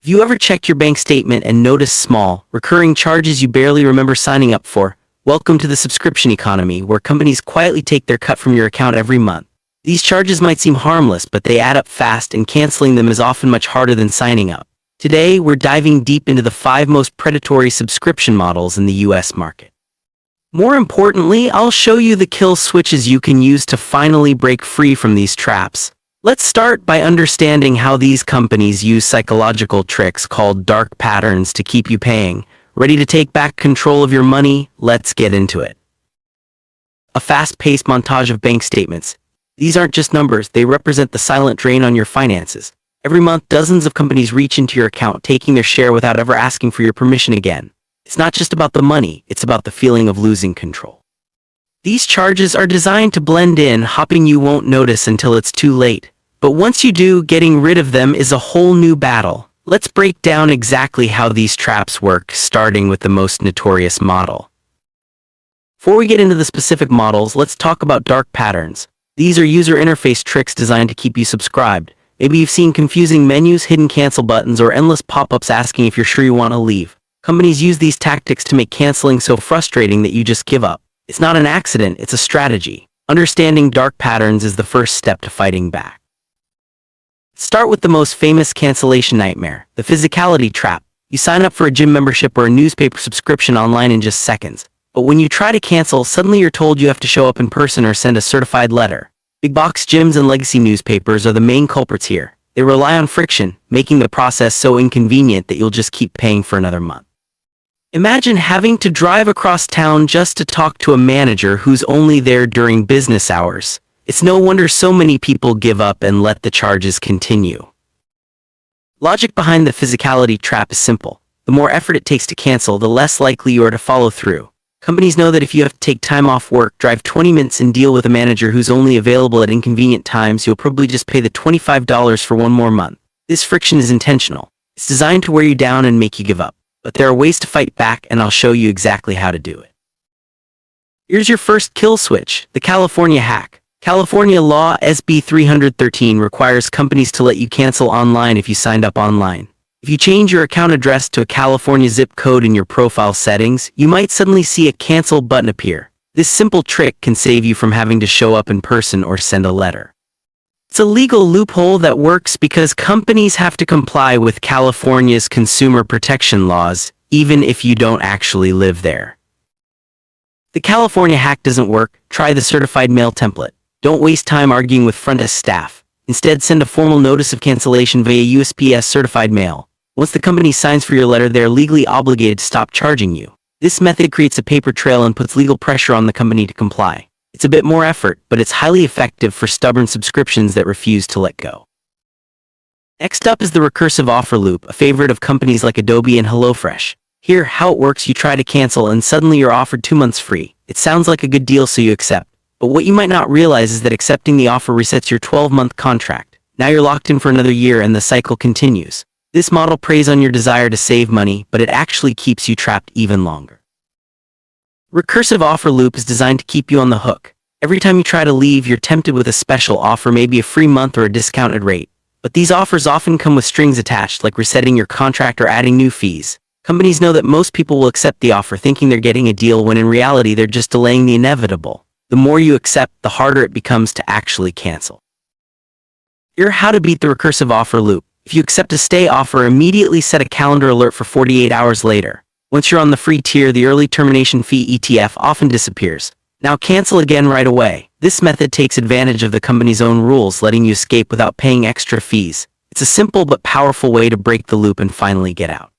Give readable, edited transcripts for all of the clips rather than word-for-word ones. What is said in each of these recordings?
Have you ever checked your bank statement and noticed small, recurring charges you barely remember signing up for? Welcome to the subscription economy, where companies quietly take their cut from your account every month. These charges might seem harmless, but they add up fast, and canceling them is often much harder than signing up. Today, we're diving deep into the 5 most predatory subscription models in the US market. More importantly, I'll show you the kill switches you can use to finally break free from these traps. Let's start by understanding how these companies use psychological tricks called dark patterns to keep you paying. Ready to take back control of your money? Let's get into it. A fast-paced montage of bank statements. These aren't just numbers, they represent the silent drain on your finances. Every month, dozens of companies reach into your account, taking their share without ever asking for your permission again. It's not just about the money, it's about the feeling of losing control. These charges are designed to blend in, hoping you won't notice until it's too late. But once you do, getting rid of them is a whole new battle. Let's break down exactly how these traps work, starting with the most notorious model. Before we get into the specific models, let's talk about dark patterns. These are user interface tricks designed to keep you subscribed. Maybe you've seen confusing menus, hidden cancel buttons, or endless pop-ups asking if you're sure you want to leave. Companies use these tactics to make canceling so frustrating that you just give up. It's not an accident, it's a strategy. Understanding dark patterns is the first step to fighting back. Start with the most famous cancellation nightmare, the Physicality Trap. You sign up for a gym membership or a newspaper subscription online in just seconds. But when you try to cancel, suddenly you're told you have to show up in person or send a certified letter. Big box gyms and legacy newspapers are the main culprits here. They rely on friction, making the process so inconvenient that you'll just keep paying for another month. Imagine having to drive across town just to talk to a manager who's only there during business hours. It's no wonder so many people give up and let the charges continue. Logic behind the Physicality Trap is simple. The more effort it takes to cancel, the less likely you are to follow through. Companies know that if you have to take time off work, drive 20 minutes, and deal with a manager who's only available at inconvenient times, you'll probably just pay the $25 for one more month. This friction is intentional. It's designed to wear you down and make you give up. But there are ways to fight back, and I'll show you exactly how to do it. Here's your first kill switch, the California hack. California law SB 313 requires companies to let you cancel online if you signed up online. If you change your account address to a California zip code in your profile settings, you might suddenly see a cancel button appear. This simple trick can save you from having to show up in person or send a letter. It's a legal loophole that works because companies have to comply with California's consumer protection laws, even if you don't actually live there. The California hack doesn't work. Try the certified mail template. Don't waste time arguing with front desk staff. Instead, send a formal notice of cancellation via USPS certified mail. Once the company signs for your letter, they're legally obligated to stop charging you. This method creates a paper trail and puts legal pressure on the company to comply. It's a bit more effort, but it's highly effective for stubborn subscriptions that refuse to let go. Next up is the recursive offer loop, a favorite of companies like Adobe and HelloFresh. Here, how it works: you try to cancel and suddenly you're offered 2 months free. It sounds like a good deal, so you accept. But what you might not realize is that accepting the offer resets your 12-month contract. Now you're locked in for another year, and the cycle continues. This model preys on your desire to save money, but it actually keeps you trapped even longer. Recursive offer loop is designed to keep you on the hook. Every time you try to leave, you're tempted with a special offer, maybe a free month or a discounted rate. But these offers often come with strings attached, like resetting your contract or adding new fees. Companies know that most people will accept the offer thinking they're getting a deal, when in reality they're just delaying the inevitable. The more you accept, the harder it becomes to actually cancel. Here's how to beat the recursive offer loop. If you accept a stay offer, immediately set a calendar alert for 48 hours later. Once you're on the free tier, the early termination fee ETF often disappears. Now cancel again right away. This method takes advantage of the company's own rules, letting you escape without paying extra fees. It's a simple but powerful way to break the loop and finally get out.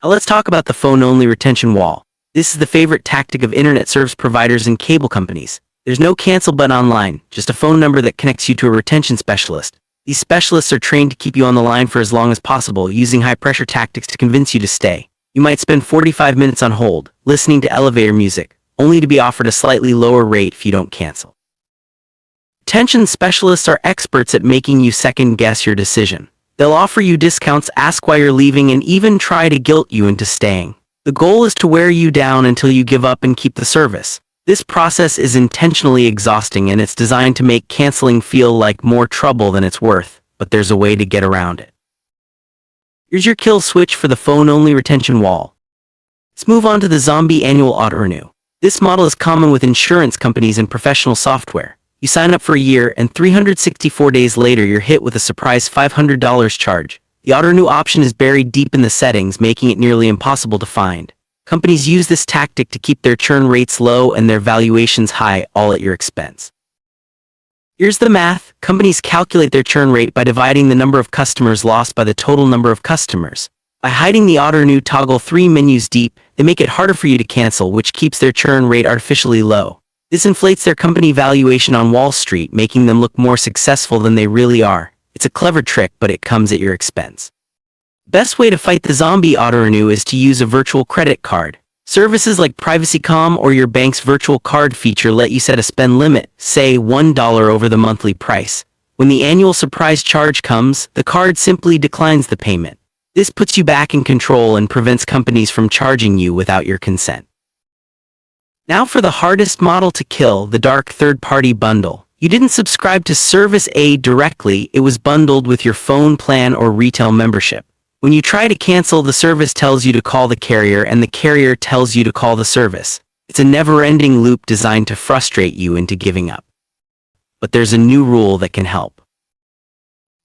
Now let's talk about the phone-only retention wall. This is the favorite tactic of internet service providers and cable companies. There's no cancel button online, just a phone number that connects you to a retention specialist. These specialists are trained to keep you on the line for as long as possible, using high-pressure tactics to convince you to stay. You might spend 45 minutes on hold, listening to elevator music, only to be offered a slightly lower rate if you don't cancel. Retention specialists are experts at making you second-guess your decision. They'll offer you discounts, ask why you're leaving, and even try to guilt you into staying. The goal is to wear you down until you give up and keep the service. This process is intentionally exhausting, and it's designed to make canceling feel like more trouble than it's worth, but there's a way to get around it. Here's your kill switch for the phone-only retention wall. Let's move on to the Zombie Annual Auto-Renew. This model is common with insurance companies and professional software. You sign up for a year, and 364 days later you're hit with a surprise $500 charge. The auto-renew option is buried deep in the settings, making it nearly impossible to find. Companies use this tactic to keep their churn rates low and their valuations high, all at your expense. Here's the math. Companies calculate their churn rate by dividing the number of customers lost by the total number of customers. By hiding the auto-renew toggle 3 menus deep, they make it harder for you to cancel, which keeps their churn rate artificially low. This inflates their company valuation on Wall Street, making them look more successful than they really are. It's a clever trick, but it comes at your expense. Best way to fight the zombie auto-renew is to use a virtual credit card. Services like PrivacyCom or your bank's virtual card feature let you set a spend limit, say $1 over the monthly price. When the annual surprise charge comes, the card simply declines the payment. This puts you back in control and prevents companies from charging you without your consent. Now for the hardest model to kill, the dark third-party bundle. You didn't subscribe to Service A directly, it was bundled with your phone plan or retail membership. When you try to cancel, the service tells you to call the carrier and the carrier tells you to call the service. It's a never-ending loop designed to frustrate you into giving up. But there's a new rule that can help.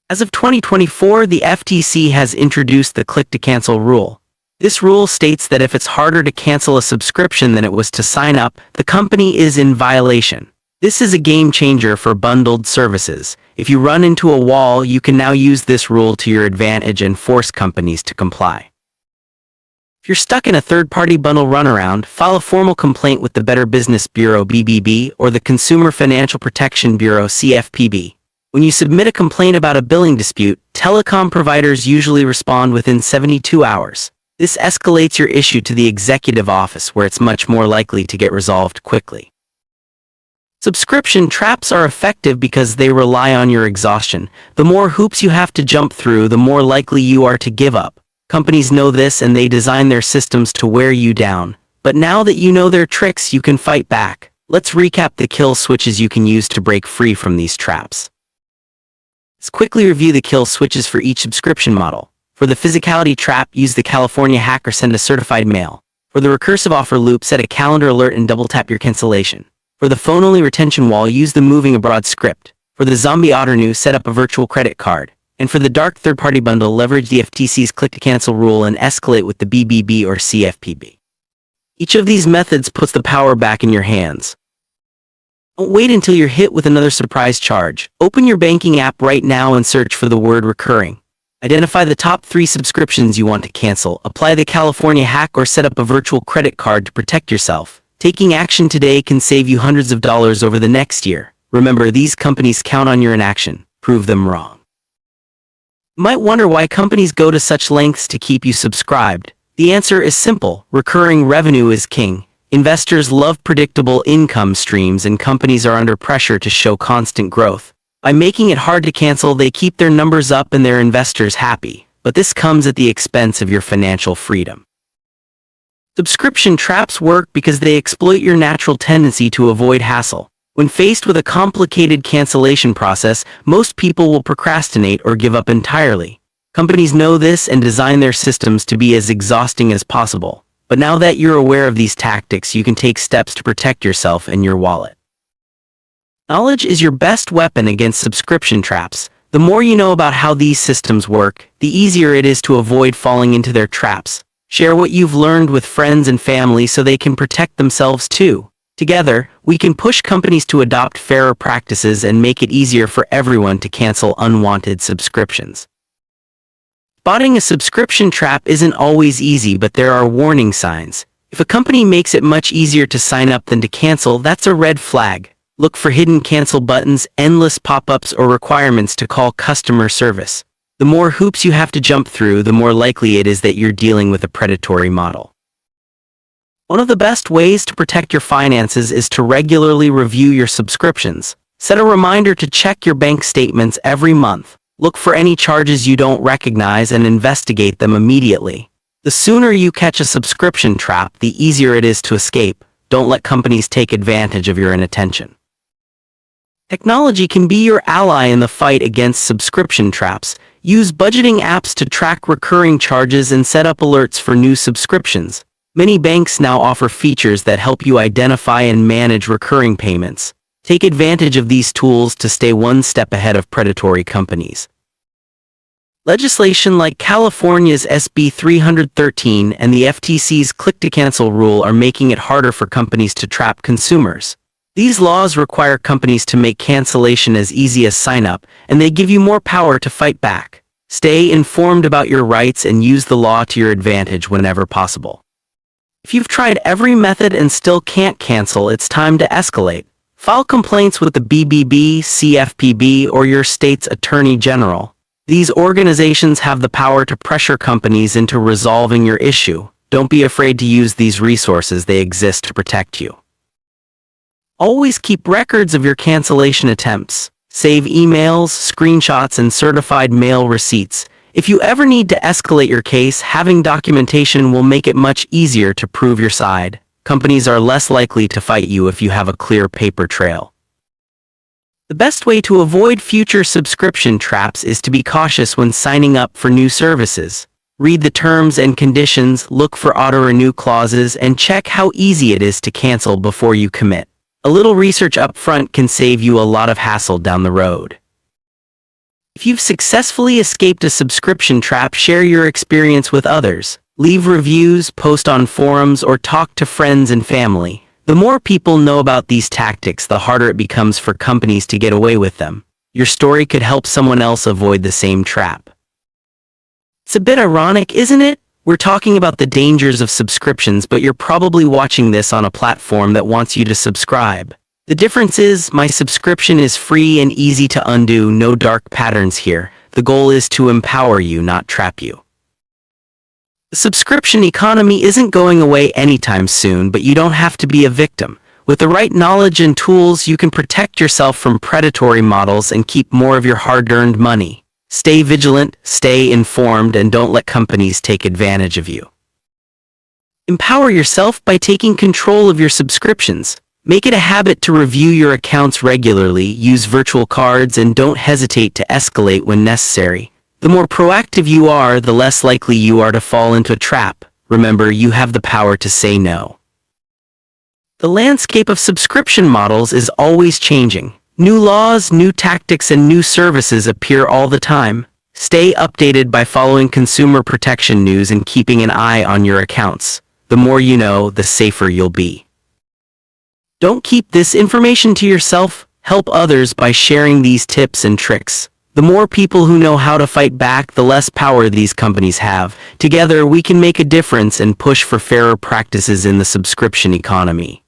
As of 2024, the FTC has introduced the Click-to-Cancel Rule. This rule states that if it's harder to cancel a subscription than it was to sign up, the company is in violation. This is a game changer for bundled services. If you run into a wall, you can now use this rule to your advantage and force companies to comply. If you're stuck in a third-party bundle runaround, file a formal complaint with the Better Business Bureau (BBB) or the Consumer Financial Protection Bureau (CFPB). When you submit a complaint about a billing dispute, telecom providers usually respond within 72 hours. This escalates your issue to the executive office, where it's much more likely to get resolved quickly. Subscription traps are effective because they rely on your exhaustion. The more hoops you have to jump through, the more likely you are to give up. Companies know this and they design their systems to wear you down. But now that you know their tricks, you can fight back. Let's recap the kill switches you can use to break free from these traps. Let's quickly review the kill switches for each subscription model. For the Physicality Trap, use the California hack or send a certified mail. For the recursive offer loop, set a calendar alert and double-tap your cancellation. For the phone-only retention wall, use the moving abroad script. For the zombie auto-renew, set up a virtual credit card. And for the dark third-party bundle, leverage the FTC's Click-to-Cancel Rule and escalate with the BBB or CFPB. Each of these methods puts the power back in your hands. Don't wait until you're hit with another surprise charge. Open your banking app right now and search for the word recurring. Identify the top 3 subscriptions you want to cancel. Apply the California hack or set up a virtual credit card to protect yourself. Taking action today can save you hundreds of dollars over the next year. Remember, these companies count on your inaction. Prove them wrong. You might wonder why companies go to such lengths to keep you subscribed. The answer is simple. Recurring revenue is king. Investors love predictable income streams, and companies are under pressure to show constant growth. By making it hard to cancel, they keep their numbers up and their investors happy. But this comes at the expense of your financial freedom. Subscription traps work because they exploit your natural tendency to avoid hassle. When faced with a complicated cancellation process, most people will procrastinate or give up entirely. Companies know this and design their systems to be as exhausting as possible. But now that you're aware of these tactics, you can take steps to protect yourself and your wallet. Knowledge is your best weapon against subscription traps. The more you know about how these systems work, the easier it is to avoid falling into their traps. Share what you've learned with friends and family so they can protect themselves too. Together, we can push companies to adopt fairer practices and make it easier for everyone to cancel unwanted subscriptions. Spotting a subscription trap isn't always easy, but there are warning signs. If a company makes it much easier to sign up than to cancel, that's a red flag. Look for hidden cancel buttons, endless pop-ups, or requirements to call customer service. The more hoops you have to jump through, the more likely it is that you're dealing with a predatory model. One of the best ways to protect your finances is to regularly review your subscriptions. Set a reminder to check your bank statements every month. Look for any charges you don't recognize and investigate them immediately. The sooner you catch a subscription trap, the easier it is to escape. Don't let companies take advantage of your inattention. Technology can be your ally in the fight against subscription traps. Use budgeting apps to track recurring charges and set up alerts for new subscriptions. Many banks now offer features that help you identify and manage recurring payments. Take advantage of these tools to stay one step ahead of predatory companies. Legislation like California's SB 313 and the FTC's Click-to-Cancel Rule are making it harder for companies to trap consumers. These laws require companies to make cancellation as easy as sign up, and they give you more power to fight back. Stay informed about your rights and use the law to your advantage whenever possible. If you've tried every method and still can't cancel, it's time to escalate. File complaints with the BBB, CFPB, or your state's attorney general. These organizations have the power to pressure companies into resolving your issue. Don't be afraid to use these resources. They exist to protect you. Always keep records of your cancellation attempts. Save emails, screenshots, and certified mail receipts. If you ever need to escalate your case, having documentation will make it much easier to prove your side. Companies are less likely to fight you if you have a clear paper trail. The best way to avoid future subscription traps is to be cautious when signing up for new services. Read the terms and conditions, look for auto-renew clauses, and check how easy it is to cancel before you commit. A little research up front can save you a lot of hassle down the road. If you've successfully escaped a subscription trap, share your experience with others. Leave reviews, post on forums, or talk to friends and family. The more people know about these tactics, the harder it becomes for companies to get away with them. Your story could help someone else avoid the same trap. It's a bit ironic, isn't it? We're talking about the dangers of subscriptions, but you're probably watching this on a platform that wants you to subscribe. The difference is, my subscription is free and easy to undo, no dark patterns here. The goal is to empower you, not trap you. The subscription economy isn't going away anytime soon, but you don't have to be a victim. With the right knowledge and tools, you can protect yourself from predatory models and keep more of your hard-earned money. Stay vigilant, stay informed, and don't let companies take advantage of you. Empower yourself by taking control of your subscriptions. Make it a habit to review your accounts regularly, use virtual cards, and don't hesitate to escalate when necessary. The more proactive you are, the less likely you are to fall into a trap. Remember, you have the power to say no. The landscape of subscription models is always changing. New laws, new tactics, and new services appear all the time. Stay updated by following consumer protection news and keeping an eye on your accounts. The more you know, the safer you'll be. Don't keep this information to yourself. Help others by sharing these tips and tricks. The more people who know how to fight back, the less power these companies have. Together, we can make a difference and push for fairer practices in the subscription economy.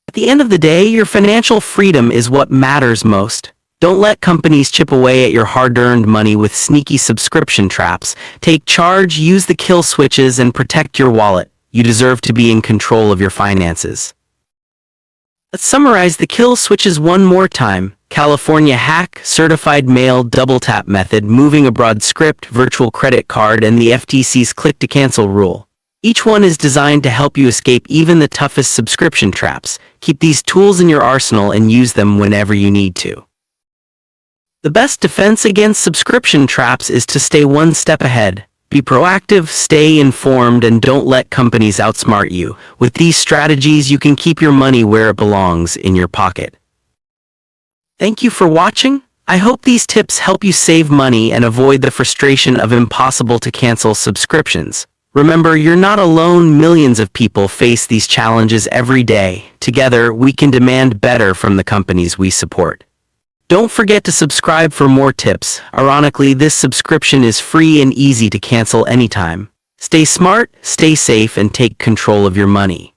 At the end of the day, your financial freedom is what matters most. Don't let companies chip away at your hard-earned money with sneaky subscription traps. Take charge, use the kill switches, and protect your wallet. You deserve to be in control of your finances. Let's summarize the kill switches one more time. California hack, certified mail, double tap method, moving abroad script, virtual credit card, and the FTC's click-to-cancel rule. Each one is designed to help you escape even the toughest subscription traps. Keep these tools in your arsenal and use them whenever you need to. The best defense against subscription traps is to stay one step ahead. Be proactive, stay informed, and don't let companies outsmart you. With these strategies, you can keep your money where it belongs, in your pocket. Thank you for watching. I hope these tips help you save money and avoid the frustration of impossible to cancel subscriptions. Remember, you're not alone. Millions of people face these challenges every day. Together, we can demand better from the companies we support. Don't forget to subscribe for more tips. Ironically, this subscription is free and easy to cancel anytime. Stay smart, stay safe, and take control of your money.